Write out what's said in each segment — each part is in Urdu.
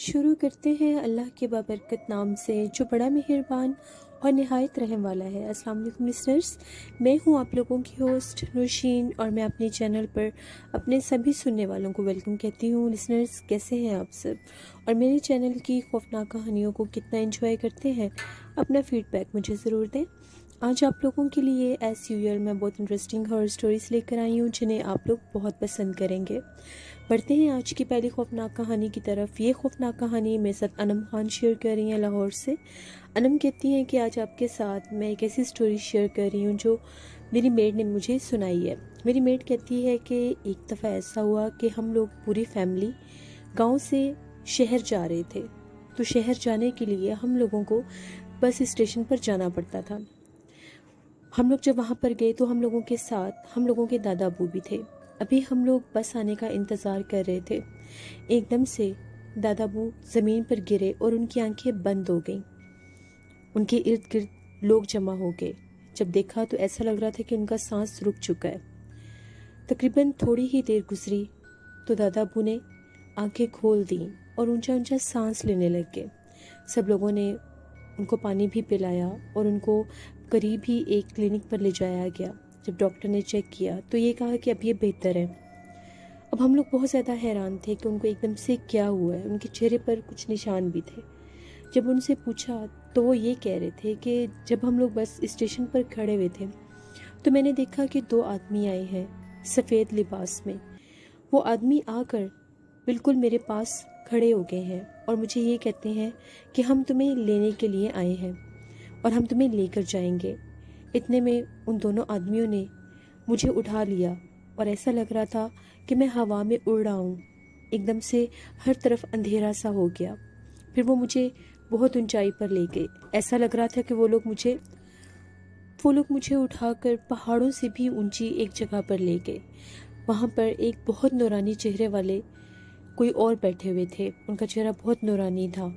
شروع کرتے ہیں اللہ کے بابرکت نام سے جو بڑا مہربان اور نہایت رحم والا ہے۔ السلام علیکم لسنرز، میں ہوں آپ لوگوں کی ہوسٹ نورشین، اور میں اپنے چینل پر اپنے سبھی سننے والوں کو ویلکم کہتی ہوں۔ لسنرز، کیسے ہیں آپ سب، اور میرے چینل کی خوفناک کہانیوں کو کتنا انجوائے کرتے ہیں؟ اپنا فیڈ بیک مجھے ضرور دیں۔ آج آپ لوگوں کے لیے ایز یوزول میں بہت انٹرسٹنگ ہارر سٹوریز لے کر آئی ہوں جنہیں آپ لوگ بہت پسند کریں گے۔ بڑھتے ہیں آج کی پہلی خوفناک کہانی کی طرف۔ یہ خوفناک کہانی میرے ساتھ انم خان شیئر کر رہی ہیں لاہور سے۔ انم کہتی ہیں کہ آج آپ کے ساتھ میں ایک ایسی سٹوری شیئر کر رہی ہوں جو میری میڈ نے مجھے سنائی ہے۔ میری میڈ کہتی ہے کہ ایک دفعہ ایسا ہوا کہ ہم لوگ پوری فیملی گاؤں سے شہر جا رہے تھے، تو شہر جانے کے لیے ہم لوگوں کو بس اسٹیشن پر جانا پڑتا تھا۔ ہم لوگ جب وہاں پر گئے تو ہم لوگوں کے ساتھ ہم لوگوں کے دادا ابو بھی تھے۔ ابھی ہم لوگ بس آنے کا انتظار کر رہے تھے، ایک دم سے دادا ابو زمین پر گرے اور ان کی آنکھیں بند ہو گئیں۔ ان کے ارد گرد لوگ جمع ہو گئے۔ جب دیکھا تو ایسا لگ رہا تھا کہ ان کا سانس رک چکا ہے۔ تقریباً تھوڑی ہی دیر گزری تو دادا ابو نے آنکھیں کھول دیں اور اونچا اونچا سانس لینے لگ گئے۔ سب لوگوں نے ان کو پانی بھی پلایا اور ان کو قریب ہی ایک کلینک پر لے جایا گیا۔ جب ڈاکٹر نے چیک کیا تو یہ کہا کہ اب یہ بہتر ہے۔ اب ہم لوگ بہت زیادہ حیران تھے کہ ان کو ایک دم سے کیا ہوا ہے۔ ان کے چہرے پر کچھ نشان بھی تھے۔ جب ان سے پوچھا تو وہ یہ کہہ رہے تھے کہ جب ہم لوگ بس اسٹیشن پر کھڑے ہوئے تھے تو میں نے دیکھا کہ دو آدمی آئے ہیں سفید لباس میں۔ وہ آدمی آ کر بالکل میرے پاس کھڑے ہو گئے ہیں اور مجھے یہ کہتے ہیں کہ ہم تمہیں لینے کے لیے آئے ہیں اور ہم تمہیں لے کر جائیں گے۔ اتنے میں ان دونوں آدمیوں نے مجھے اٹھا لیا اور ایسا لگ رہا تھا کہ میں ہوا میں اڑ رہا ہوں۔ ایک دم سے ہر طرف اندھیرا سا ہو گیا۔ پھر وہ مجھے بہت اونچائی پر لے گئے۔ ایسا لگ رہا تھا کہ وہ لوگ مجھے اٹھا کر پہاڑوں سے بھی اونچی ایک جگہ پر لے گئے۔ وہاں پر ایک بہت نورانی چہرے والے کوئی اور بیٹھے ہوئے تھے۔ ان کا چہرہ بہت نورانی تھا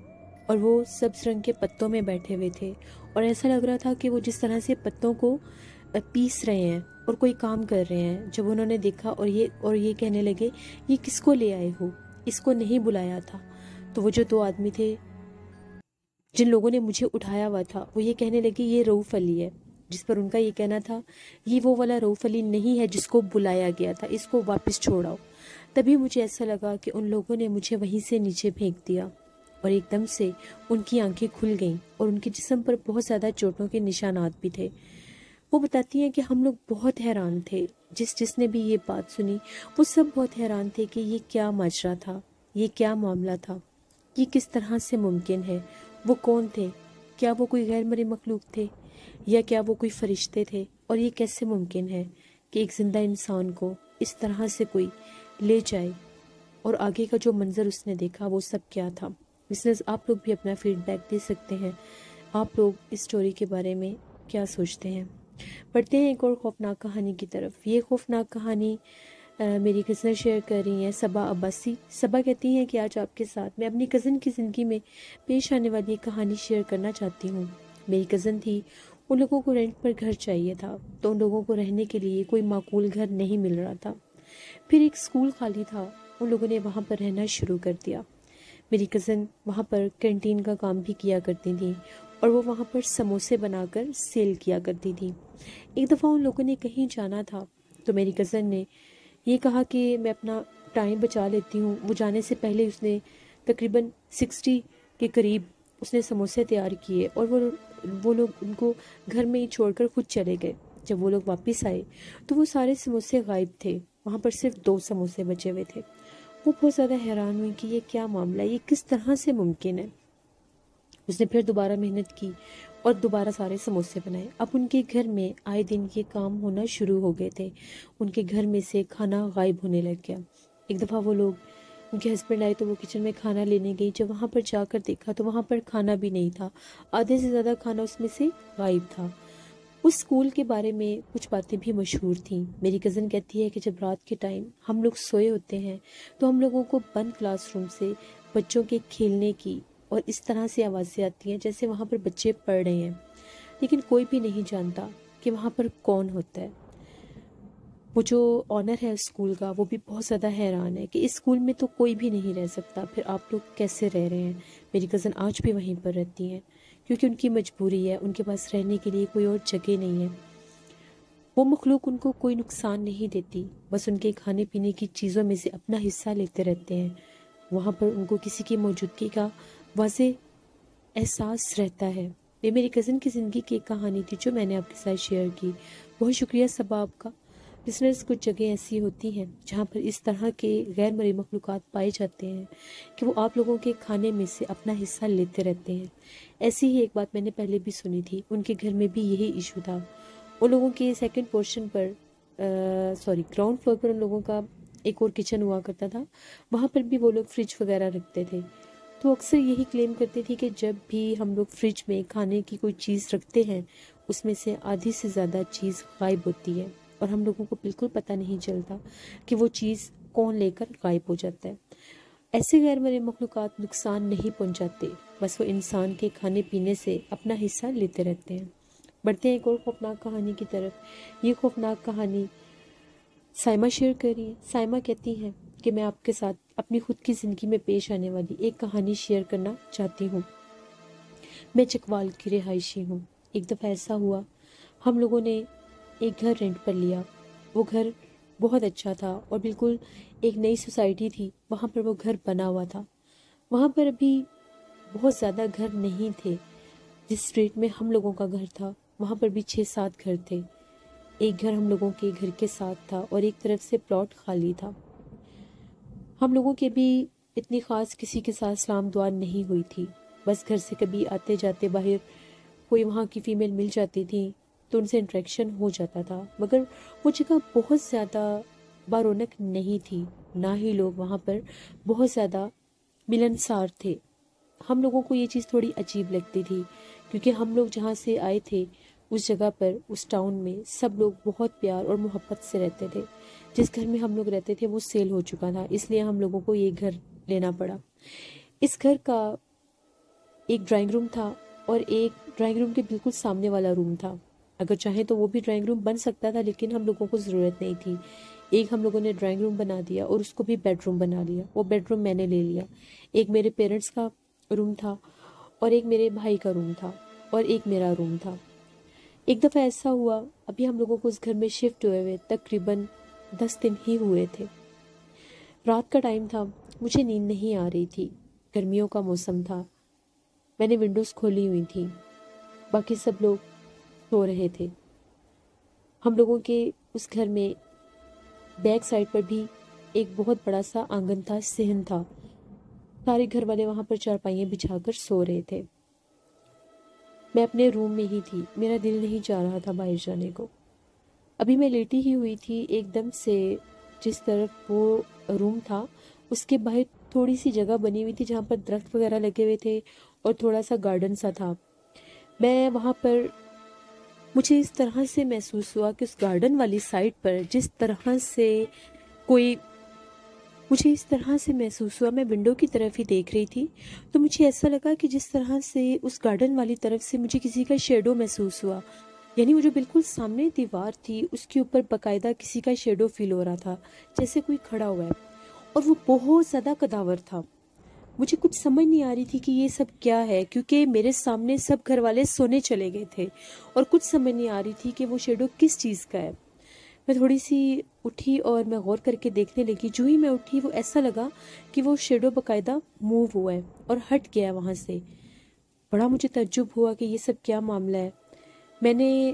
اور وہ سبز رنگ کے پتوں میں بیٹھے ہوئے تھے، اور ایسا لگ رہا تھا کہ وہ جس طرح سے پتوں کو پیس رہے ہیں اور کوئی کام کر رہے ہیں۔ جب انہوں نے دیکھا اور یہ کہنے لگے، یہ کس کو لے آئے ہو، اس کو نہیں بلایا تھا۔ تو وہ جو دو آدمی تھے جن لوگوں نے مجھے اٹھایا ہوا تھا، وہ یہ کہنے لگے یہ رؤف علی ہے، جس پر ان کا یہ کہنا تھا یہ وہ والا رؤف علی نہیں ہے جس کو بلایا گیا تھا، اس کو واپس چھوڑاؤ۔ تبھی مجھے ایسا لگا کہ ان لوگوں نے مجھے وہیں سے نیچے پھینک دیا اور ایک دم سے ان کی آنکھیں کھل گئیں اور ان کے جسم پر بہت زیادہ چوٹوں کے نشانات بھی تھے۔ وہ بتاتی ہیں کہ ہم لوگ بہت حیران تھے، جس نے بھی یہ بات سنی وہ سب بہت حیران تھے کہ یہ کیا ماجرا تھا، یہ کیا معاملہ تھا، یہ کس طرح سے ممکن ہے، وہ کون تھے، کیا وہ کوئی غیر مرئی مخلوق تھے یا کیا وہ کوئی فرشتے تھے، اور یہ کیسے ممکن ہے کہ ایک زندہ انسان کو اس طرح سے کوئی لے جائے، اور آگے کا جو منظر اس نے دیکھا وہ سب کیا تھا۔ لسنرز، آپ لوگ بھی اپنا فیڈ بیک دے سکتے ہیں، آپ لوگ اس سٹوری کے بارے میں کیا سوچتے ہیں۔ پڑھتے ہیں ایک اور خوفناک کہانی کی طرف۔ یہ خوفناک کہانی میری کزن شیئر کر رہی ہیں صبا عباسی۔ صبا کہتی ہیں کہ آج آپ کے ساتھ میں اپنی کزن کی زندگی میں پیش آنے والی ایک کہانی شیئر کرنا چاہتی ہوں۔ میری کزن تھی، ان لوگوں کو رینٹ پر گھر چاہیے تھا، تو ان لوگوں کو رہنے کے لیے کوئی معقول گھر نہیں مل رہا تھا۔ پھر ایک اسکول خالی تھا، ان لوگوں نے وہاں پر رہنا شروع کر دیا۔ میری کزن وہاں پر کینٹین کا کام بھی کیا کرتی تھیں اور وہ وہاں پر سموسے بنا کر سیل کیا کرتی تھیں۔ ایک دفعہ ان لوگوں نے کہیں جانا تھا تو میری کزن نے یہ کہا کہ میں اپنا ٹائم بچا لیتی ہوں۔ وہ جانے سے پہلے اس نے تقریباً 60 کے قریب اس نے سموسے تیار کیے اور وہ لوگ ان کو گھر میں ہی چھوڑ کر خود چلے گئے۔ جب وہ لوگ واپس آئے تو وہ سارے سموسے غائب تھے، وہاں پر صرف 2 سموسے بچے ہوئے تھے۔ وہ بہت زیادہ حیران ہوئی کہ یہ کیا معاملہ ہے، یہ کس طرح سے ممکن ہے۔ اس نے پھر دوبارہ محنت کی اور دوبارہ سارے سموسے بنائے۔ اب ان کے گھر میں آئے دن یہ کام ہونا شروع ہو گئے تھے، ان کے گھر میں سے کھانا غائب ہونے لگ گیا۔ ایک دفعہ وہ لوگ، ان کے ہسبینڈ آئے تو وہ کچن میں کھانا لینے گئی۔ جب وہاں پر جا کر دیکھا تو وہاں پر کھانا بھی نہیں تھا، آدھے سے زیادہ کھانا اس میں سے غائب تھا۔ اس اسکول کے بارے میں کچھ باتیں بھی مشہور تھیں۔ میری کزن کہتی ہے کہ جب رات کے ٹائم ہم لوگ سوئے ہوتے ہیں تو ہم لوگوں کو بند کلاس روم سے بچوں کے کھیلنے کی اور اس طرح سے آوازیں آتی ہیں جیسے وہاں پر بچے پڑھ رہے ہیں، لیکن کوئی بھی نہیں جانتا کہ وہاں پر کون ہوتا ہے۔ وہ جو آنر ہے اسکول کا وہ بھی بہت زیادہ حیران ہے کہ اس اسکول میں تو کوئی بھی نہیں رہ سکتا، پھر آپ لوگ کیسے رہ رہے ہیں۔ میری کزن آج بھی وہیں پر رہتی ہیں کیونکہ ان کی مجبوری ہے، ان کے پاس رہنے کے لیے کوئی اور جگہ نہیں ہے۔ وہ مخلوق ان کو کوئی نقصان نہیں دیتی، بس ان کے کھانے پینے کی چیزوں میں سے اپنا حصہ لیتے رہتے ہیں۔ وہاں پر ان کو کسی کی موجودگی کا واضح احساس رہتا ہے۔ یہ میری کزن کی زندگی کی ایک کہانی تھی جو میں نے آپ کے ساتھ شیئر کی۔ بہت شکریہ سب آپ کا۔ لسنرز، کچھ جگہیں ایسی ہوتی ہیں جہاں پر اس طرح کے غیر مرئی مخلوقات پائے جاتے ہیں کہ وہ آپ لوگوں کے کھانے میں سے اپنا حصہ لیتے رہتے ہیں۔ ایسی ہی ایک بات میں نے پہلے بھی سنی تھی، ان کے گھر میں بھی یہی ایشو تھا۔ ان لوگوں کے سیکنڈ پورشن پر گراؤنڈ فلور پر ان لوگوں کا ایک اور کچن ہوا کرتا تھا، وہاں پر بھی وہ لوگ فریج وغیرہ رکھتے تھے۔ تو اکثر یہی کلیم کرتے تھے کہ جب بھی ہم لوگ فریج میں کھانے کی کوئی چیز رکھتے ہیں اس میں سے آدھی سے زیادہ چیز غائب ہوتی ہے اور ہم لوگوں کو بالکل پتہ نہیں چلتا کہ وہ چیز کون لے کر غائب ہو جاتا ہے۔ ایسے غیر مرئی مخلوقات نقصان نہیں پہنچاتے، بس وہ انسان کے کھانے پینے سے اپنا حصہ لیتے رہتے ہیں۔ بڑھتے ہیں ایک اور خوفناک کہانی کی طرف۔ یہ خوفناک کہانی سائمہ شیئر کر رہی ہے۔ سائمہ کہتی ہیں کہ میں آپ کے ساتھ اپنی خود کی زندگی میں پیش آنے والی ایک کہانی شیئر کرنا چاہتی ہوں۔ میں چکوال کی رہائشی ہوں۔ ایک دفعہ ایسا ہوا، ہم لوگوں نے ایک گھر رینٹ پر لیا۔ وہ گھر بہت اچھا تھا اور بالکل ایک نئی سوسائٹی تھی، وہاں پر وہ گھر بنا ہوا تھا۔ وہاں پر ابھی بہت زیادہ گھر نہیں تھے۔ جس اسٹریٹ میں ہم لوگوں کا گھر تھا وہاں پر بھی 6-7 گھر تھے۔ ایک گھر ہم لوگوں کے گھر کے ساتھ تھا اور ایک طرف سے پلاٹ خالی تھا۔ ہم لوگوں کے بھی اتنی خاص کسی کے ساتھ سلام دعا نہیں ہوئی تھی، بس گھر سے کبھی آتے جاتے باہر کوئی وہاں کی فیمیل مل جاتی تھی تو ان سے انٹریکشن ہو جاتا تھا، مگر وہ جگہ بہت زیادہ بارونق نہیں تھی، نہ ہی لوگ وہاں پر بہت زیادہ ملنسار تھے۔ ہم لوگوں کو یہ چیز تھوڑی عجیب لگتی تھی کیونکہ ہم لوگ جہاں سے آئے تھے اس جگہ پر، اس ٹاؤن میں سب لوگ بہت پیار اور محبت سے رہتے تھے۔ جس گھر میں ہم لوگ رہتے تھے وہ سیل ہو چکا تھا، اس لیے ہم لوگوں کو یہ گھر لینا پڑا۔ اس گھر کا ایک ڈرائنگ روم تھا اور ایک ڈرائنگ روم کے بالکل سامنے والا روم تھا۔ اگر چاہیں تو وہ بھی ڈرائنگ روم بن سکتا تھا لیکن ہم لوگوں کو ضرورت نہیں تھی۔ ایک ہم لوگوں نے ڈرائنگ روم بنا دیا اور اس کو بھی بیڈ روم بنا لیا۔ وہ بیڈ روم میں نے لے لیا۔ ایک میرے پیرنٹس کا روم تھا اور ایک میرے بھائی کا روم تھا اور ایک میرا روم تھا۔ ایک دفعہ ایسا ہوا، ابھی ہم لوگوں کو اس گھر میں شفٹ ہوئے ہوئے تقریباً 10 دن ہی ہوئے تھے۔ رات کا ٹائم تھا، مجھے نیند نہیں آ رہی تھی، گرمیوں کا موسم تھا۔ میں نے ونڈوز کھولی ہوئی تھی، باقی سب لوگ سو رہے تھے۔ ہم لوگوں کے اس گھر میں بیک سائڈ پر بھی ایک بہت بڑا سا آنگن تھا، صحن تھا۔ سارے گھر والے وہاں پر چارپائیاں بچھا کر سو رہے تھے۔ میں اپنے روم میں ہی تھی، میرا دل نہیں چاہ رہا تھا باہر جانے کو۔ ابھی میں لیٹی ہی ہوئی تھی، ایک دم سے جس طرف وہ روم تھا اس کے باہر تھوڑی سی جگہ بنی ہوئی تھی جہاں پر درخت وغیرہ لگے ہوئے تھے اور تھوڑا سا گارڈن سا تھا۔ میں وہاں پر، مجھے اس طرح سے محسوس ہوا کہ اس گارڈن والی سائڈ پر جس طرح سے مجھے اس طرح سے محسوس ہوا، میں ونڈو کی طرف ہی دیکھ رہی تھی تو مجھے ایسا لگا کہ جس طرح سے اس گارڈن والی طرف سے مجھے کسی کا شیڈو محسوس ہوا، یعنی وہ جو بالکل سامنے دیوار تھی اس کے اوپر باقاعدہ کسی کا شیڈو فیل ہو رہا تھا، جیسے کوئی کھڑا ہوا ہے، اور وہ بہت زیادہ قداور تھا۔ مجھے کچھ سمجھ نہیں آ رہی تھی کہ یہ سب کیا ہے، کیونکہ میرے سامنے سب گھر والے سونے چلے گئے تھے اور کچھ سمجھ نہیں آ رہی تھی کہ وہ شیڈو کس چیز کا ہے۔ میں تھوڑی سی اٹھی اور میں غور کر کے دیکھنے لگی۔ جو ہی میں اٹھی وہ ایسا لگا کہ وہ شیڈو باقاعدہ موو ہوا ہے اور ہٹ گیا وہاں سے۔ بڑا مجھے تعجب ہوا کہ یہ سب کیا معاملہ ہے۔ میں نے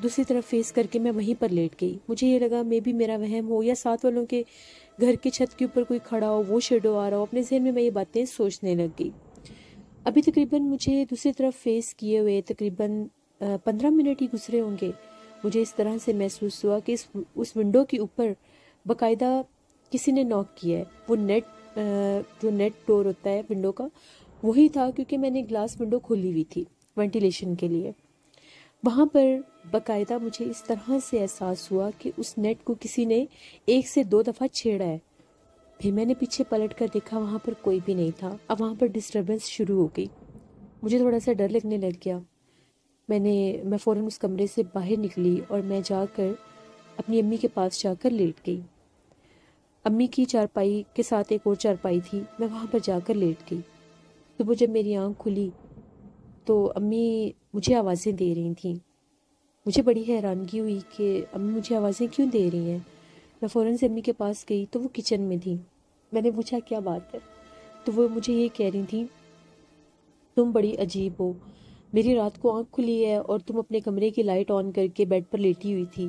دوسری طرف فیس کر کے میں وہیں پر لیٹ گئی۔ مجھے یہ لگا مے بی میرا وہم ہو یا ساتھ والوں کے گھر کے چھت کے اوپر کوئی کھڑا ہو، وہ شیڈو آ رہا ہو۔ اپنے ذہن میں یہ باتیں سوچنے لگ گئی۔ ابھی تقریباً مجھے دوسری طرف فیس کیے ہوئے تقریباً 15 منٹ ہی گزرے ہوں گے۔ مجھے اس طرح سے محسوس ہوا کہ اس ونڈو کے اوپر باقاعدہ کسی نے ناک کیا ہے۔ وہ جو نیٹ ڈور ہوتا ہے ونڈو کا وہی تھا، کیونکہ میں نے گلاس ونڈو کھولی ہوئی تھی وینٹیلیشن کے لیے۔ وہاں پر باقاعدہ مجھے اس طرح سے احساس ہوا کہ اس نیٹ کو کسی نے 1 سے 2 دفعہ چھیڑا ہے۔ پھر میں نے پیچھے پلٹ کر دیکھا، وہاں پر کوئی بھی نہیں تھا۔ اب وہاں پر ڈسٹربنس شروع ہو گئی، مجھے تھوڑا سا ڈر لگنے لگ گیا۔ میں فوراً اس کمرے سے باہر نکلی اور میں جا کر اپنی امی کے پاس جا کر لیٹ گئی۔ امی کی چارپائی کے ساتھ ایک اور چارپائی تھی، میں وہاں پر جا کر لیٹ گئی۔ صبح جب میری آنکھ کھلی تو امی مجھے آوازیں دے رہی تھیں۔ مجھے بڑی حیرانگی ہوئی کہ امی مجھے آوازیں کیوں دے رہی ہیں۔ میں فوراً سے امی کے پاس گئی تو وہ کچن میں تھیں۔ میں نے پوچھا کیا بات ہے، تو وہ مجھے یہ کہہ رہی تھیں تم بڑی عجیب ہو، میری رات کو آنکھ کھلی ہے اور تم اپنے کمرے کی لائٹ آن کر کے بیڈ پر لیٹی ہوئی تھی،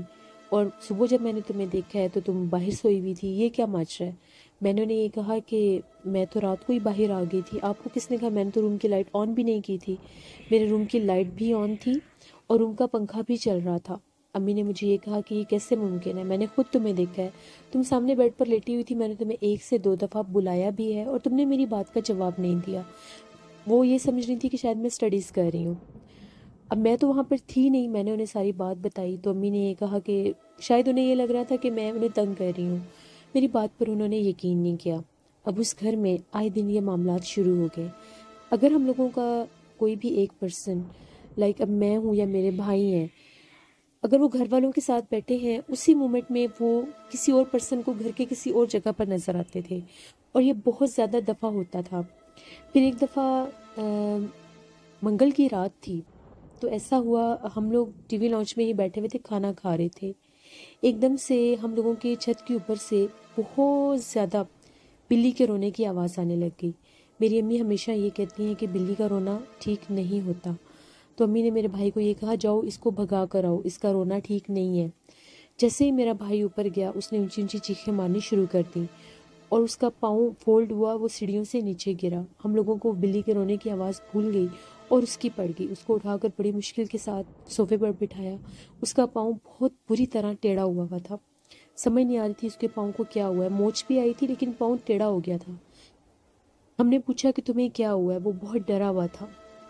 اور صبح جب میں نے تمہیں دیکھا ہے تو تم باہر سوئی ہوئی تھی، یہ کیا ماجرا ہے؟ میں نے انہیں یہ کہا کہ میں تو رات کو ہی باہر آ گئی تھی، آپ کو کس نے کہا؟ میں نے تو روم کی لائٹ آن بھی نہیں کی تھی، میرے روم کی لائٹ بھی آن تھی اور روم کا پنکھا بھی چل رہا تھا۔ امی نے مجھے یہ کہا کہ یہ کیسے ممکن ہے، میں نے خود تمہیں دیکھا ہے، تم سامنے بیڈ پر لیٹی ہوئی تھی، میں نے تمہیں 1 سے 2 دفعہ بلایا بھی ہے اور تم نے میری بات کا جواب نہیں دیا۔ وہ یہ سمجھ رہی تھی کہ شاید میں اسٹڈیز کر رہی ہوں۔ اب میں تو وہاں پر تھی نہیں، میں نے انہیں ساری بات بتائی تو امی نے یہ کہا کہ شاید انہیں یہ لگ رہا تھا کہ میں انہیں تنگ کر رہی ہوں۔ میری بات پر انہوں نے یقین نہیں کیا۔ اب اس گھر میں آئے دن یہ معاملات شروع ہو گئے۔ اگر ہم لوگوں کا کوئی بھی ایک پرسن، اب میں ہوں یا میرے بھائی ہیں، اگر وہ گھر والوں کے ساتھ بیٹھے ہیں، اسی مومنٹ میں وہ کسی اور پرسن کو گھر کے کسی اور جگہ پر نظر آتے تھے، اور یہ بہت زیادہ دفعہ ہوتا تھا۔ پھر ایک دفعہ منگل کی رات تھی تو ایسا ہوا، ہم لوگ ٹی وی لاؤنج میں ہی بیٹھے ہوئے تھے، کھانا کھا رہے تھے، ایک دم سے ہم لوگوں کی چھت کے اوپر سے بہت زیادہ بلی کے رونے کی آواز آنے لگ گئی۔ میری امی ہمیشہ یہ کہتی ہیں کہ بلی کا رونا ٹھیک نہیں ہوتا، تو امی نے میرے بھائی کو یہ کہا جاؤ اس کو بھگا کر آؤ، اس کا رونا ٹھیک نہیں ہے۔ جیسے ہی میرا بھائی اوپر گیا، اس نے اونچی اونچی چیخیں مارنی شروع کر دی اور اس کا پاؤں فولڈ ہوا، وہ سیڑھیوں سے نیچے گرا۔ ہم لوگوں کو بلی کے رونے کی آواز بھول گئی اور اس کی پڑ گئی۔ اس کو اٹھا کر بڑی مشکل کے ساتھ صوفے پر بٹھایا۔ اس کا پاؤں بہت بری طرح ٹیڑھا ہوا تھا، سمجھ نہیں آ رہی تھی اس کے پاؤں کو کیا ہوا ہے، موچ بھی آئی تھی لیکن پاؤں ٹیڑھا ہو گیا تھا۔ ہم نے پوچھا کہ تمہیں کیا ہوا ہے، وہ بہت ڈرا ہوا تھا۔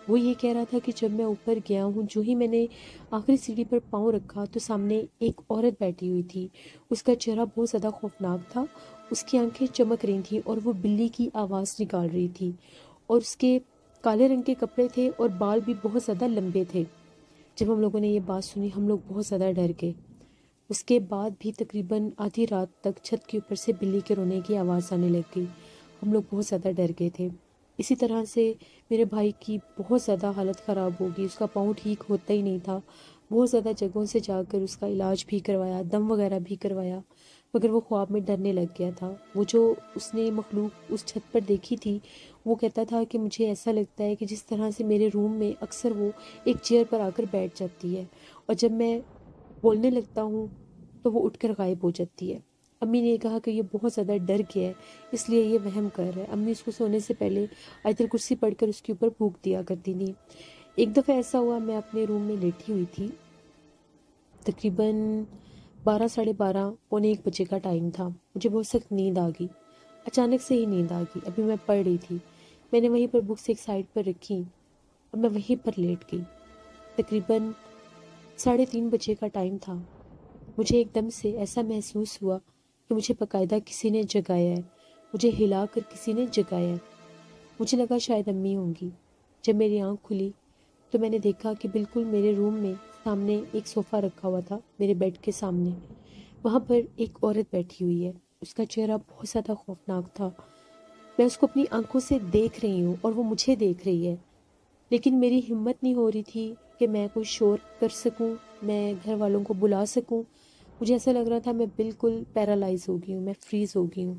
وہ یہ کہہ رہا تھا کہ جب میں اوپر گیا ہوں، جو ہی میں نے آخری سیڑھی پر پاؤں رکھا تو سامنے ایک عورت بیٹھی ہوئی تھی۔ اس کا چہرہ بہت زیادہ خوفناک تھا، اس کی آنکھیں چمک رہی تھیں اور وہ بلی کی آواز نکال رہی تھی، اور اس کے کالے رنگ کے کپڑے تھے اور بال بھی بہت زیادہ لمبے تھے۔ جب ہم لوگوں نے یہ بات سنی، ہم لوگ بہت زیادہ ڈر گئے۔ اس کے بعد بھی تقریباً آدھی رات تک چھت کے اوپر سے بلی کے رونے کی آواز آنے لگ گئی۔ ہم لوگ بہت زیادہ ڈر گئے تھے۔ اسی طرح سے میرے بھائی کی بہت زیادہ حالت خراب ہو گئی، اس کا پاؤں ٹھیک ہوتا ہی نہیں تھا۔ بہت زیادہ جگہوں سے جا کر اس کا علاج بھی کروایا، دم وغیرہ بھی کروایا، مگر وہ خواب میں ڈرنے لگ گیا تھا۔ وہ جو اس نے مخلوق اس چھت پر دیکھی تھی، وہ کہتا تھا کہ مجھے ایسا لگتا ہے کہ جس طرح سے میرے روم میں اکثر وہ ایک چیئر پر آ کر بیٹھ جاتی ہے، اور جب میں بولنے لگتا ہوں تو وہ اٹھ کر غائب ہو جاتی ہے۔ امی نے کہا کہ یہ بہت زیادہ ڈر گیا ہے، اس لیے یہ وہم کر رہا ہے۔ امی اس کو سونے سے پہلے آیت الکرسی پڑھ کر اس کے اوپر پھونک دیا کرتی تھی۔ ایک دفعہ ایسا ہوا، میں اپنے روم میں لیٹی ہوئی تھی، تقریباً 12 ساڑھے 12 پونے 1 بجے کا ٹائم تھا۔ مجھے بہت سخت نیند آ گئی، اچانک سے ہی نیند آ گئی۔ ابھی میں پڑھ رہی تھی، میں نے وہیں پر بکس ایک سائڈ پر رکھی اور میں وہیں پر لیٹ گئی۔ تقریباً 3:30 بجے کا ٹائم تھا۔ مجھے ایک دم سے ایسا محسوس ہوا کہ مجھے باقاعدہ کسی نے جگایا ہے، مجھے ہلا کر کسی نے جگایا ہے۔ مجھے لگا شاید امی ہوں گی۔ جب میری آنکھ کھلی تو میں نے دیکھا کہ بالکل میرے روم میں سامنے ایک صوفہ رکھا ہوا تھا، میرے بیڈ کے سامنے، وہاں پر ایک عورت بیٹھی ہوئی ہے۔ اس کا چہرہ بہت زیادہ خوفناک تھا۔ میں اس کو اپنی آنکھوں سے دیکھ رہی ہوں اور وہ مجھے دیکھ رہی ہے، لیکن میری ہمت نہیں ہو رہی تھی کہ میں کوئی شور کر سکوں، میں گھر والوں کو بلا سکوں۔ مجھے ایسا لگ رہا تھا میں بالکل پیرالائز ہو گئی ہوں، میں فریز ہو گئی ہوں۔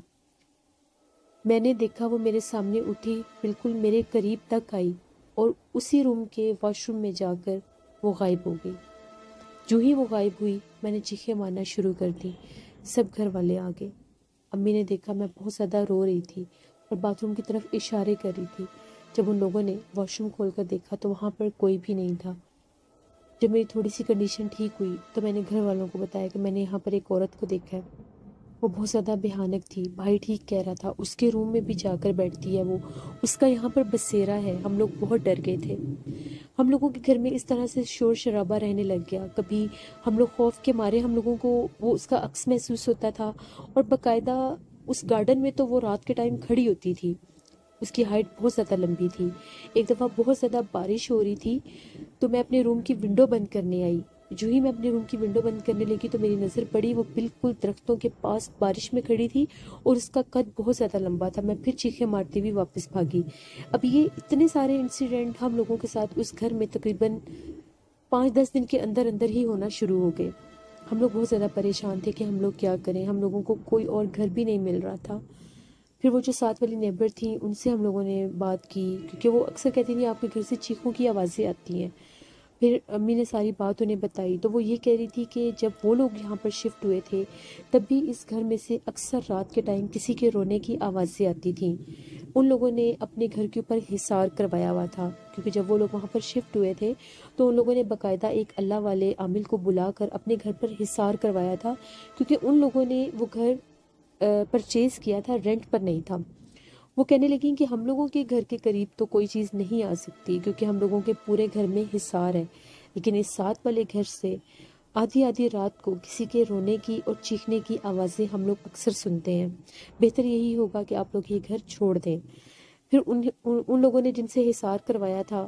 میں نے دیکھا وہ میرے سامنے اٹھی، بالکل میرے قریب تک آئی اور اسی روم کے واش روم میں جا کر وہ غائب ہو گئی۔ جو ہی وہ غائب ہوئی، میں نے چیخیں مارنا شروع کر دی۔ سب گھر والے آ گئے۔ امی نے دیکھا میں بہت زیادہ رو رہی تھی اور باتھ روم کی طرف اشارے کر رہی تھی۔ جب ان لوگوں نے واش روم کھول کر دیکھا تو وہاں پر کوئی بھی نہیں تھا۔ جب میری تھوڑی سی کنڈیشن ٹھیک ہوئی تو میں نے گھر والوں کو بتایا کہ میں نے یہاں پر ایک عورت کو دیکھا ہے، وہ بہت زیادہ بھیانک تھی۔ بھائی ٹھیک کہہ رہا تھا، اس کے روم میں بھی جا کر بیٹھتی ہے وہ، اس کا یہاں پر بسیرا ہے۔ ہم لوگ بہت ڈر گئے تھے۔ ہم لوگوں کے گھر میں اس طرح سے شور شرابہ رہنے لگ گیا۔ کبھی ہم لوگ خوف کے مارے، ہم لوگوں کو وہ اس کا عکس محسوس ہوتا تھا، اور باقاعدہ اس گارڈن میں تو وہ رات کے ٹائم کھڑی ہوتی تھی۔ اس کی ہائٹ بہت زیادہ لمبی تھی۔ ایک دفعہ بہت زیادہ بارش ہو رہی تھی تو میں اپنے روم کی ونڈو بند کرنے آئی، جو ہی میں اپنے روم کی ونڈو بند کرنے لگی تو میری نظر پڑی، وہ بالکل درختوں کے پاس بارش میں کھڑی تھی اور اس کا قد بہت زیادہ لمبا تھا۔ میں پھر چیخیں مارتی ہوئی واپس بھاگی۔ اب یہ اتنے سارے انسیڈنٹ ہم لوگوں کے ساتھ اس گھر میں تقریباً 5-10 دن کے اندر اندر ہی ہونا شروع ہو گئے۔ ہم لوگ بہت زیادہ پریشان تھے کہ ہم لوگ کیا کریں، ہم لوگوں کو کوئی اور گھر بھی نہیں مل رہا تھا۔ پھر وہ جو ساتھ والی نیبر تھیں ان سے ہم لوگوں نے بات کی، کیونکہ وہ اکثر کہتی تھیں آپ کے گھر سے چیخوں کی آوازیں آتی ہیں۔ پھر امی نے ساری بات انہیں بتائی تو وہ یہ کہہ رہی تھی کہ جب وہ لوگ یہاں پر شفٹ ہوئے تھے تب بھی اس گھر میں سے اکثر رات کے ٹائم کسی کے رونے کی آوازیں آتی تھیں۔ ان لوگوں نے اپنے گھر کے اوپر حصار کروایا ہوا تھا، کیونکہ جب وہ لوگ وہاں پر شفٹ ہوئے تھے تو ان لوگوں نے باقاعدہ ایک اللہ والے عامل کو بلا کر اپنے گھر پر حصار کروایا تھا، کیونکہ ان لوگوں نے وہ گھر پرچیز کیا تھا، رینٹ پر نہیں تھا۔ وہ کہنے لگیں کہ ہم لوگوں کے گھر کے قریب تو کوئی چیز نہیں آ سکتی کیونکہ ہم لوگوں کے پورے گھر میں حصار ہے، لیکن اس ساتھ والے گھر سے آدھی آدھی رات کو کسی کے رونے کی اور چیخنے کی آوازیں ہم لوگ اکثر سنتے ہیں، بہتر یہی ہوگا کہ آپ لوگ یہ گھر چھوڑ دیں۔ پھر ان لوگوں نے جن سے حصار کروایا تھا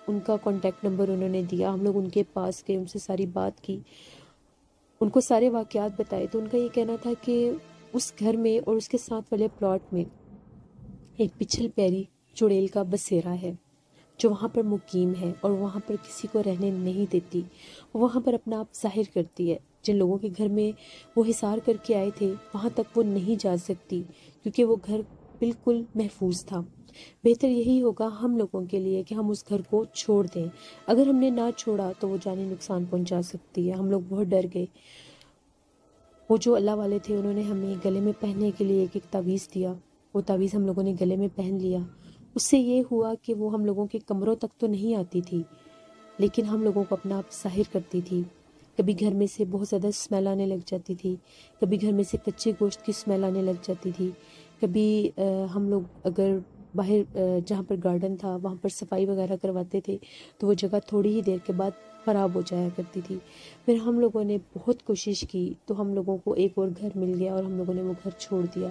ان کا کانٹیکٹ نمبر انہوں نے دیا، ہم لوگ ان کے پاس گئے، ان سے ساری بات کی، ان کو سارے واقعات بتائے۔ تو ان کا یہ کہنا تھا کہ اس گھر میں اور اس کے ساتھ والے پلاٹ میں ایک پچھل پیری چڑیل کا بسیرا ہے جو وہاں پر مقیم ہے اور وہاں پر کسی کو رہنے نہیں دیتی، وہ وہاں پر اپنا آپ ظاہر کرتی ہے۔ جن لوگوں کے گھر میں وہ حصار کر کے آئے تھے وہاں تک وہ نہیں جا سکتی کیونکہ وہ گھر بالکل محفوظ تھا۔ بہتر یہی ہوگا ہم لوگوں کے لیے کہ ہم اس گھر کو چھوڑ دیں، اگر ہم نے نہ چھوڑا تو وہ جانی نقصان پہنچا سکتی ہے۔ ہم لوگ بہت ڈر گئے۔ وہ جو اللہ والے تھے انہوں نے ہمیں گلے میں پہننے کے لیے ایک تعویذ دیا، وہ تعویذ ہم لوگوں نے گلے میں پہن لیا۔ اس سے یہ ہوا کہ وہ ہم لوگوں کے کمروں تک تو نہیں آتی تھی لیکن ہم لوگوں کو اپنا آپ ظاہر کرتی تھی۔ کبھی گھر میں سے بہت زیادہ اسمیل آنے لگ جاتی تھی، کبھی گھر میں سے کچے گوشت کی اسمیل آنے لگ جاتی تھی، کبھی ہم لوگ اگر باہر جہاں پر گارڈن تھا وہاں پر صفائی وغیرہ کرواتے تھے تو وہ جگہ تھوڑی ہی دیر کے بعد خراب ہو جایا کرتی تھی۔ پھر ہم لوگوں نے بہت کوشش کی تو ہم لوگوں کو ایک اور گھر مل گیا اور ہم لوگوں نے وہ گھر چھوڑ دیا،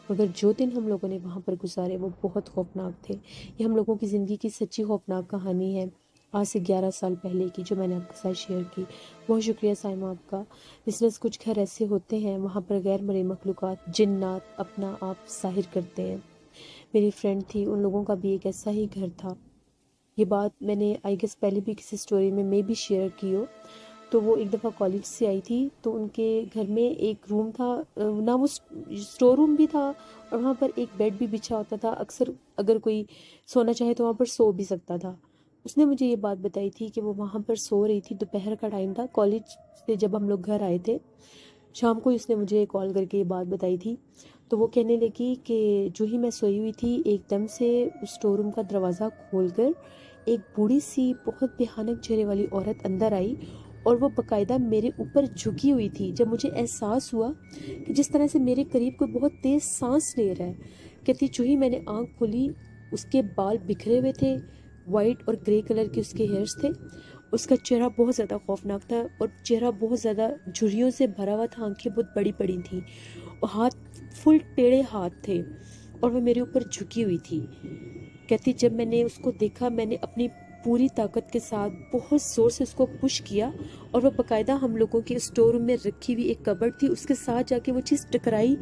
مگر جو دن ہم لوگوں نے وہاں پر گزارے وہ بہت خوفناک تھے۔ یہ ہم لوگوں کی زندگی کی سچی خوفناک کہانی ہے، آج سے 11 سال پہلے کی، جو میں نے آپ کے ساتھ شیئر کی۔ بہت شکریہ سائمہ آپ کا۔ بزنس کچھ گھر ایسے ہوتے ہیں وہاں پر غیر مرئی مخلوقات، جنات اپنا آپ ظاہر کرتے ہیں۔ میری فرینڈ تھی، ان لوگوں کا بھی ایک ایسا ہی گھر تھا۔ یہ بات میں نے آئی گیس پہلے بھی کسی سٹوری میں بھی شیئر کی ہو۔ تو وہ ایک دفعہ کالج سے آئی تھی تو ان کے گھر میں ایک روم تھا، نہ وہ اسٹور روم بھی تھا اور وہاں پر ایک بیڈ بھی بچھا ہوتا تھا، اکثر اگر کوئی سونا چاہے تو وہاں پر سو بھی سکتا تھا۔ اس نے مجھے یہ بات بتائی تھی کہ وہ وہاں پر سو رہی تھی، دوپہر کا ٹائم تھا، کالج سے جب ہم لوگ گھر آئے تھے شام کو، اس نے مجھے کال کر کے یہ بات بتائی تھی۔ تو وہ کہنے لگی کہ جو ہی میں سوئی ہوئی تھی ایک دم سے اسٹور روم کا دروازہ کھول کر ایک بوڑھی سی بہت بھیانک چہرے والی عورت اندر آئی اور وہ باقاعدہ میرے اوپر جھکی ہوئی تھی۔ جب مجھے احساس ہوا کہ جس طرح سے میرے قریب کوئی بہت تیز سانس لے رہا ہے، کہتی جو ہی میں نے آنکھ کھولی اس کے بال بکھرے ہوئے تھے، وائٹ اور گرے کلر کے اس کے ہیئرز تھے، اس کا چہرہ بہت زیادہ خوفناک تھا اور چہرہ بہت زیادہ جھریوں سے بھرا ہوا تھا، آنکھیں بہت بڑی بڑی تھیں اور ہاتھ فل ٹیڑھے ہاتھ تھے اور وہ میرے اوپر جھکی ہوئی تھی۔ کہتی جب میں نے اس کو دیکھا میں نے اپنی پوری طاقت کے ساتھ بہت زور سے اس کو پش کیا اور وہ باقاعدہ ہم لوگوں کے اسٹور روم میں رکھی ہوئی ایک کبرڈ تھی اس کے ساتھ جا کے وہ چیز ٹکرائی،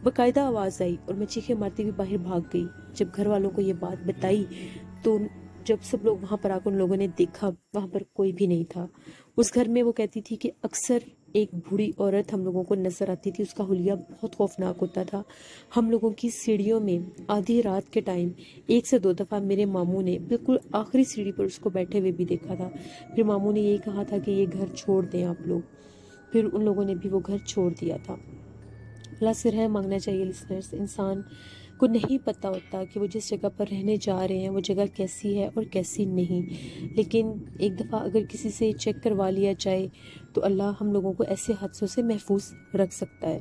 باقاعدہ آواز آئی اور میں چیخیں مارتی ہوئی باہر بھاگ گئی۔ جب گھر والوں کو یہ بات بتائی تو جب سب لوگ وہاں پر آ کر ان لوگوں نے دیکھا وہاں پر کوئی بھی نہیں تھا اس گھر میں۔ وہ کہتی تھی کہ اکثر ایک بوڑھی عورت ہم لوگوں کو نظر آتی تھی، اس کا حلیہ بہت خوفناک ہوتا تھا۔ ہم لوگوں کی سیڑھیوں میں آدھی رات کے ٹائم 1 سے 2 دفعہ میرے ماموں نے بالکل آخری سیڑھی پر اس کو بیٹھے ہوئے بھی دیکھا تھا۔ پھر ماموں نے یہی کہا تھا کہ یہ گھر چھوڑ دیں آپ لوگ، پھر ان لوگوں نے بھی وہ گھر چھوڑ دیا تھا۔ اللہ سے رحم مانگنا چاہیے لسنرز، انسان کو نہیں پتہ ہوتا کہ وہ جس جگہ پر رہنے جا رہے ہیں وہ جگہ کیسی ہے اور کیسی نہیں، لیکن ایک دفعہ اگر کسی سے چیک کروا لیا جائے تو اللہ ہم لوگوں کو ایسے حادثوں سے محفوظ رکھ سکتا ہے۔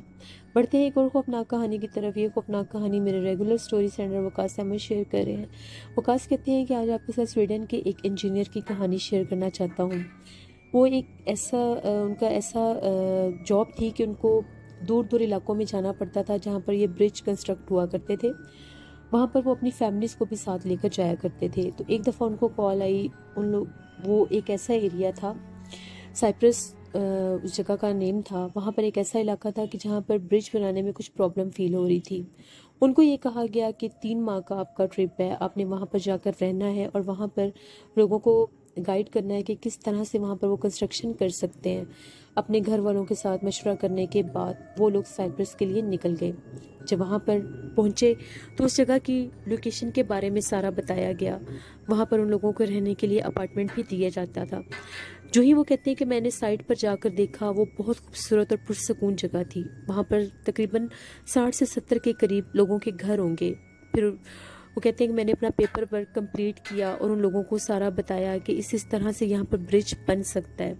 بڑھتے ہیں ایک اور خوفناک کہانی کی طرف۔ یہ خوفناک کہانی میرے ریگولر سٹوری سینڈر وقاص احمد شیئر کر رہے ہیں۔ وقاص کہتے ہیں کہ آج آپ کے ساتھ سویڈن کے ایک انجینئر کی کہانی شیئر کرنا چاہتا ہوں۔ وہ ایک ان کا ایسا جاب تھی کہ ان کو دور دور علاقوں میں جانا پڑتا تھا جہاں پر یہ برج کنسٹرکٹ ہوا کرتے تھے، وہاں پر وہ اپنی فیملیز کو بھی ساتھ لے کر جایا کرتے تھے۔ تو ایک دفعہ ان کو کال آئی، وہ ایک ایسا ایریا تھا سائپرس اس جگہ کا نیم تھا. وہاں پر ایک ایسا علاقہ تھا کہ جہاں پر برج بنانے میں کچھ پرابلم فیل ہو رہی تھی. ان کو یہ کہا گیا کہ 3 ماہ کا آپ کا ٹرپ ہے, آپ نے وہاں پر جا کر رہنا ہے اور وہاں پر لوگوں کو گائیڈ کرنا ہے کہ کس طرح سے وہاں پر وہ کنسٹرکشن کر سکتے ہیں. اپنے گھر والوں کے ساتھ مشورہ کرنے کے بعد وہ لوگ سائپرس کے لیے نکل گئے. جب وہاں پر پہنچے تو اس جگہ کی لوکیشن کے بارے میں سارا بتایا گیا. وہاں پر ان لوگوں کو رہنے کے لیے اپارٹمنٹ بھی دیا جاتا تھا. جو ہی وہ کہتے ہیں کہ میں نے سائٹ پر جا کر دیکھا, وہ بہت خوبصورت اور پرسکون جگہ تھی. وہاں پر تقریباً 60 سے 70 کے قریب لوگوں کے گھر ہوں گے. پھر وہ کہتے ہیں کہ میں نے اپنا پیپر ورک کمپلیٹ کیا اور ان لوگوں کو سارا بتایا کہ اس طرح سے یہاں پر برج بن سکتا ہے.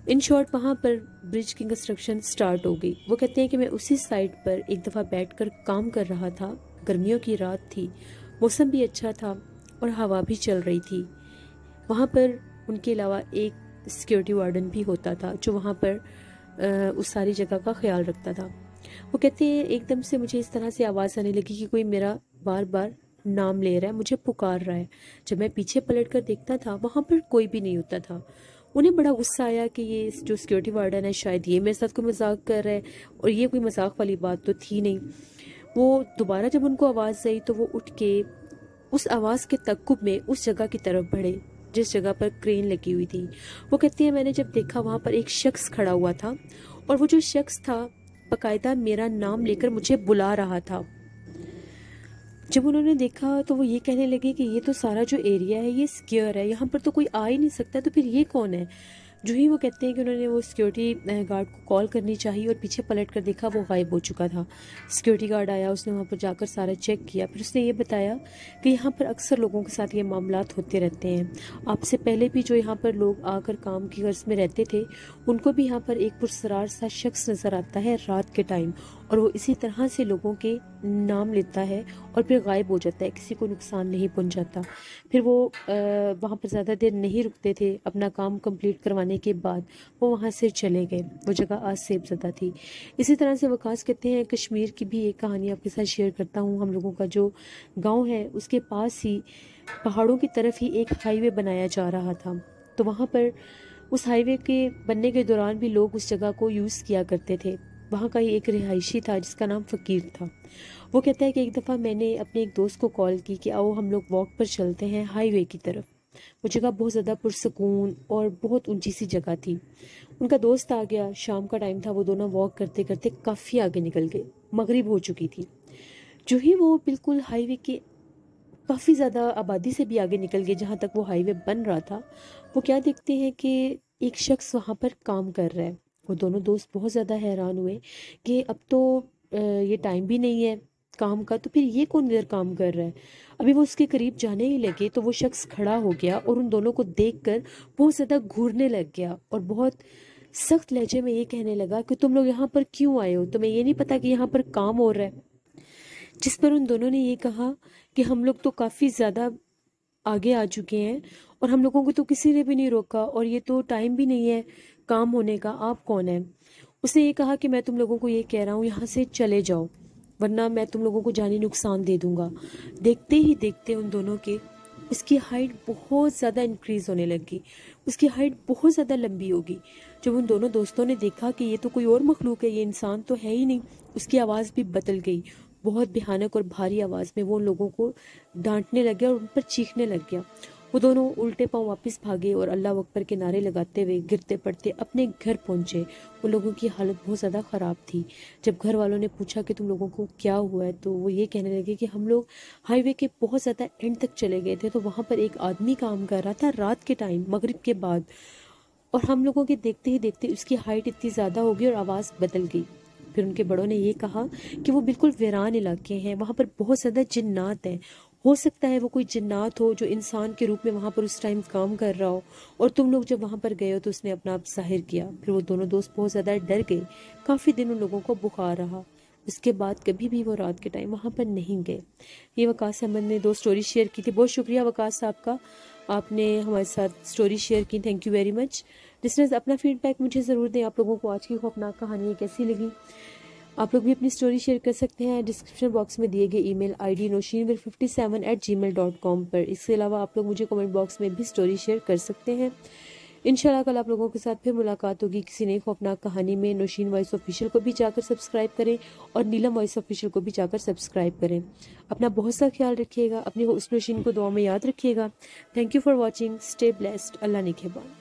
ان شارٹ وہاں پر برج کی کنسٹرکشن سٹارٹ ہو گئی. وہ کہتے ہیں کہ میں اسی سائٹ پر ایک دفعہ بیٹھ کر کام کر رہا تھا. گرمیوں کی رات تھی, موسم بھی اچھا تھا اور ہوا بھی چل رہی تھی. وہاں پر ان کے علاوہ ایک سیکیورٹی وارڈن بھی ہوتا تھا جو وہاں پر اس ساری جگہ کا خیال رکھتا تھا. وہ کہتے ہیں ایک دم سے مجھے اس طرح سے آواز آنے لگی کہ کوئی میرا بار بار نام لے رہا ہے, مجھے پکار رہا ہے. جب میں پیچھے پلٹ کر دیکھتا تھا وہاں پر کوئی بھی نہیں ہوتا تھا. انہیں بڑا غصہ آیا کہ یہ جو سیکیورٹی وارڈن ہے شاید یہ میرے ساتھ کوئی مذاق کر رہا ہے, اور یہ کوئی مذاق والی بات تو تھی نہیں. وہ دوبارہ جب ان کو آواز آئی تو وہ اٹھ کے اس آواز کے تعقب میں اس جگہ کی طرف بڑھے جس جگہ پر کرین لگی ہوئی تھی. وہ کہتی ہیں میں نے جب دیکھا وہاں پر ایک شخص کھڑا ہوا تھا اور وہ جو شخص تھا باقاعدہ میرا نام لے کر مجھے بلا رہا تھا. جب انہوں نے دیکھا تو وہ یہ کہنے لگے کہ یہ تو سارا جو ایریا ہے یہ سیکیور ہے, یہاں پر تو کوئی آ ہی نہیں سکتا, تو پھر یہ کون ہے. جو ہی وہ کہتے ہیں کہ انہوں نے وہ سیکیورٹی گارڈ کو کال کرنی چاہیے اور پیچھے پلٹ کر دیکھا وہ غائب ہو چکا تھا. سیکیورٹی گارڈ آیا, اس نے وہاں پر جا کر سارا چیک کیا. پھر اس نے یہ بتایا کہ یہاں پر اکثر لوگوں کے ساتھ یہ معاملات ہوتے رہتے ہیں. آپ سے پہلے بھی جو یہاں پر لوگ آ کر کام کی غرض میں رہتے تھے ان کو بھی یہاں پر ایک پرسرار سا شخص نظر آتا ہے رات کے ٹائم, اور وہ اسی طرح سے لوگوں کے نام لیتا ہے اور پھر غائب ہو جاتا ہے, کسی کو نقصان نہیں پہنچاتا. پھر وہ وہاں پر زیادہ دیر نہیں رکتے تھے. اپنا کام کمپلیٹ کروانے کے بعد وہ وہاں سے چلے گئے. وہ جگہ آج سیب زدہ تھی. اسی طرح سے وقاص کہتے ہیں کشمیر کی بھی ایک کہانی آپ کے ساتھ شیئر کرتا ہوں. ہم لوگوں کا جو گاؤں ہے اس کے پاس ہی پہاڑوں کی طرف ہی ایک ہائی وے بنایا جا رہا تھا. تو وہاں پر اس ہائی وے کے بننے کے دوران بھی لوگ اس جگہ کو یوز کیا کرتے تھے. وہاں کا ہی ایک رہائشی تھا جس کا نام فقیر تھا. وہ کہتا ہے کہ ایک دفعہ میں نے اپنے ایک دوست کو کال کی کہ آؤ ہم لوگ واک پر چلتے ہیں ہائی وے کی طرف. وہ جگہ بہت زیادہ پرسکون اور بہت اونچی سی جگہ تھی. ان کا دوست آ گیا, شام کا ٹائم تھا, وہ دونوں واک کرتے کرتے کافی آگے نکل گئے. مغرب ہو چکی تھی. جو ہی وہ بالکل ہائی وے کے کافی زیادہ آبادی سے بھی آگے نکل گئے جہاں تک وہ ہائی وے بن رہا تھا, وہ کیا دیکھتے ہیں کہ ایک شخص وہاں پر کام کر رہا ہے. وہ دونوں دوست بہت زیادہ حیران ہوئے کہ اب تو یہ ٹائم بھی نہیں ہے کام کا, تو پھر یہ کون ادھر کام کر رہا ہے. ابھی وہ اس کے قریب جانے ہی لگے تو وہ شخص کھڑا ہو گیا اور ان دونوں کو دیکھ کر بہت زیادہ گھورنے لگ گیا اور بہت سخت لہجے میں یہ کہنے لگا کہ تم لوگ یہاں پر کیوں آئے ہو, تمہیں یہ نہیں پتا کہ یہاں پر کام ہو رہا ہے. جس پر ان دونوں نے یہ کہا کہ ہم لوگ تو کافی زیادہ آگے آ چکے ہیں اور ہم لوگوں کو تو کسی نے بھی نہیں روکا, اور یہ تو ٹائم بھی نہیں ہے کام ہونے کا, آپ کون ہیں. اس نے یہ کہا کہ میں تم لوگوں کو یہ کہہ رہا ہوں یہاں سے چلے جاؤ ورنہ میں تم لوگوں کو جانی نقصان دے دوں گا. دیکھتے ہی دیکھتے ان دونوں کے اس کی ہائٹ بہت زیادہ انکریز ہونے لگی. اس کی ہائٹ بہت زیادہ لمبی ہوگی. جب ان دونوں دوستوں نے دیکھا کہ یہ تو کوئی اور مخلوق ہے, یہ انسان تو ہے ہی نہیں, اس کی آواز بھی بدل گئی. بہت بھیانک اور بھاری آواز میں وہ ان لوگوں کو ڈانٹنے لگ گیا اور ان پر چیخنے لگ گیا. وہ دونوں الٹے پاؤں واپس بھاگے اور اللہ اکبر کے نعرے لگاتے ہوئے گرتے پڑتے اپنے گھر پہنچے. ان لوگوں کی حالت بہت زیادہ خراب تھی. جب گھر والوں نے پوچھا کہ تم لوگوں کو کیا ہوا ہے تو وہ یہ کہنے لگے کہ ہم لوگ ہائی وے کے بہت زیادہ اینڈ تک چلے گئے تھے, تو وہاں پر ایک آدمی کام کر رہا تھا رات کے ٹائم مغرب کے بعد, اور ہم لوگوں کے دیکھتے ہی دیکھتے اس کی ہائٹ اتنی زیادہ ہو گئی اور آواز بدل گئی. پھر ان کے بڑوں نے یہ کہا کہ وہ بالکل ویران علاقے ہیں, وہاں پر بہت زیادہ جنات ہیں, ہو سکتا ہے وہ کوئی جنات ہو جو انسان کے روپ میں وہاں پر اس ٹائم کام کر رہا ہو, اور تم لوگ جب وہاں پر گئے ہو تو اس نے اپنا آپ ظاہر کیا. پھر وہ دونوں دوست بہت زیادہ ڈر گئے. کافی دن ان لوگوں کو بخار رہا. اس کے بعد کبھی بھی وہ رات کے ٹائم وہاں پر نہیں گئے. یہ وقاص احمد نے 2 سٹوری شیئر کی تھی. بہت شکریہ وقاص صاحب کا, آپ نے ہمارے ساتھ سٹوری شیئر کی. Thank you very much. Listeners اپنا فیڈ بیک مجھے ضرور دیں. آپ لوگوں کو آج کی خوفناک کہانی کیسی لگی. آپ لوگ بھی اپنی سٹوری شیئر کر سکتے ہیں ڈسکرپشن باکس میں دیے گئے ای میل آئی ڈی noshinwir57@gmail.com پر. اس کے علاوہ آپ لوگ مجھے کمنٹ باکس میں بھی سٹوری شیئر کر سکتے ہیں. انشاءاللہ کل آپ لوگوں کے ساتھ پھر ملاقات ہوگی کسی نئی خوفناک کہانی میں۔ نوشین وائس آفیشیل کو بھی جا کر سبسکرائب کریں اور نیلم وائس آفیشیل کو بھی جا کر سبسکرائب کریں۔ اپنا بہت سا خیال رکھیے گا، اپنی ہوسٹ نوشین کو دعا میں یاد رکھیے گا۔ Thank you for watching, stay blessed, اللہ نگہبان۔